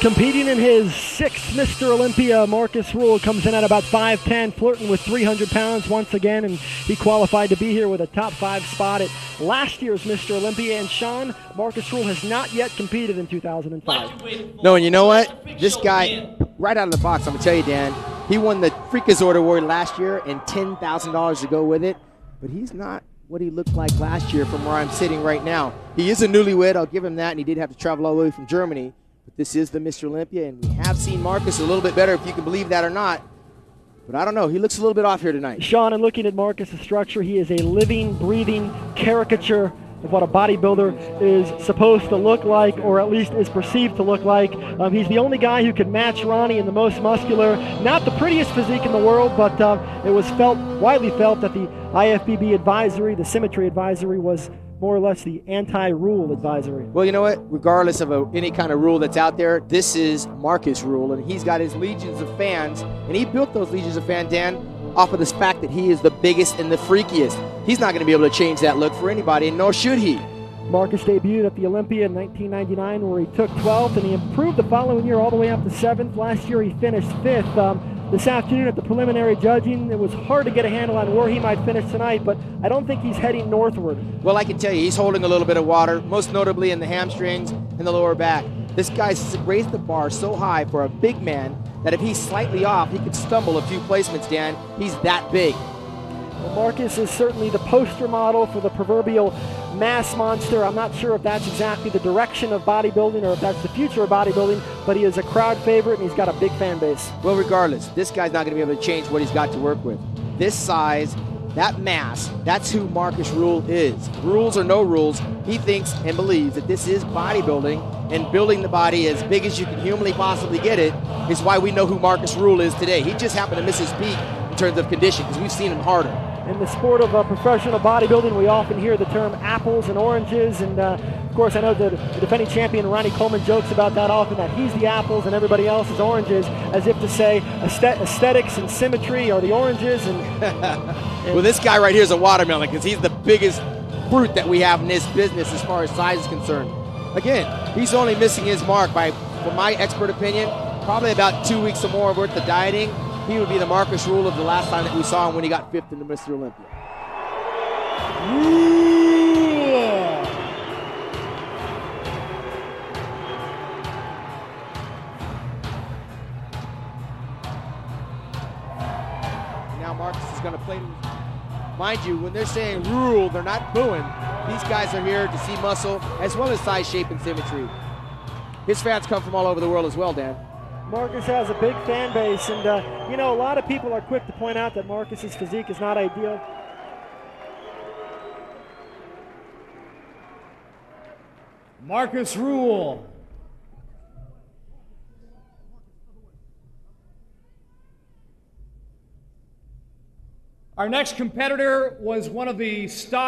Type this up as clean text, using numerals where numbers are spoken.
Competing in his sixth Mr. Olympia, Markus Rühl comes in at about 5'10", flirting with 300 pounds once again, and he qualified to be here with a top 5 spot at last year's Mr. Olympia. And Sean, Markus Rühl has not yet competed in 2005. No, and you know what? This guy, right out of the box, I'm going to tell you, Dan, he won the Freakazoid Award last year and $10,000 to go with it, but he's not what he looked like last year from where I'm sitting right now. He is a newlywed, I'll give him that, and he did have to travel all the way from Germany. But this is the Mr. Olympia, and we have seen Markus a little bit better, if you can believe that or not. But I don't know. He looks a little bit off here tonight. Sean, and looking at Markus' structure, he is a living, breathing caricature of what a bodybuilder is supposed to look like, or at least is perceived to look like. He's the only guy who could match Ronnie in the most muscular, not the prettiest physique in the world, but it was widely felt that the IFBB advisory, the symmetry advisory, was more or less the anti-Rühl advisory. Well, you know what? Regardless of any kind of rule that's out there, this is Markus Rühl, and he's got his legions of fans, and he built those legions of fans, Dan, off of this fact that he is the biggest and the freakiest. He's not going to be able to change that look for anybody, and nor should he. Markus debuted at the Olympia in 1999, where he took 12th, and he improved the following year all the way up to 7th. Last year he finished 5th. This afternoon at the preliminary judging, it was hard to get a handle on where he might finish tonight, but I don't think he's heading northward. Well, I can tell you, he's holding a little bit of water, most notably in the hamstrings and the lower back. This guy's raised the bar so high for a big man that if he's slightly off, he could stumble a few placements, Dan. He's that big. Well, Markus is certainly the poster model for the proverbial mass monster. I'm not sure if that's exactly the direction of bodybuilding or if that's the future of bodybuilding, but he is a crowd favorite and he's got a big fan base. Well, regardless, this guy's not going to be able to change what he's got to work with. This size, that mass, that's who Markus Rühl is. Rules or no rules, he thinks and believes that this is bodybuilding, and building the body as big as you can humanly possibly get it is why we know who Markus Rühl is today. He just happened to miss his peak in terms of condition because we've seen him harder. In the sport of professional bodybuilding, we often hear the term apples and oranges, and of course I know the defending champion Ronnie Coleman jokes about that often, that he's the apples and everybody else is oranges, as if to say aesthetics and symmetry are the oranges. And well, this guy right here is a watermelon because he's the biggest fruit that we have in this business as far as size is concerned. Again, he's only missing his mark by, for my expert opinion, probably about 2 weeks or more worth of dieting. He would be the Markus Rühl of the last time that we saw him when he got 5th in the Mr. Olympia. Now Markus is going to play. Mind you, when they're saying Rühl, they're not booing. These guys are here to see muscle as well as size, shape, and symmetry. His fans come from all over the world as well, Dan. Markus has a big fan base, and you know, a lot of people are quick to point out that Markus's physique is not ideal. Markus Rühl. Our next competitor was one of the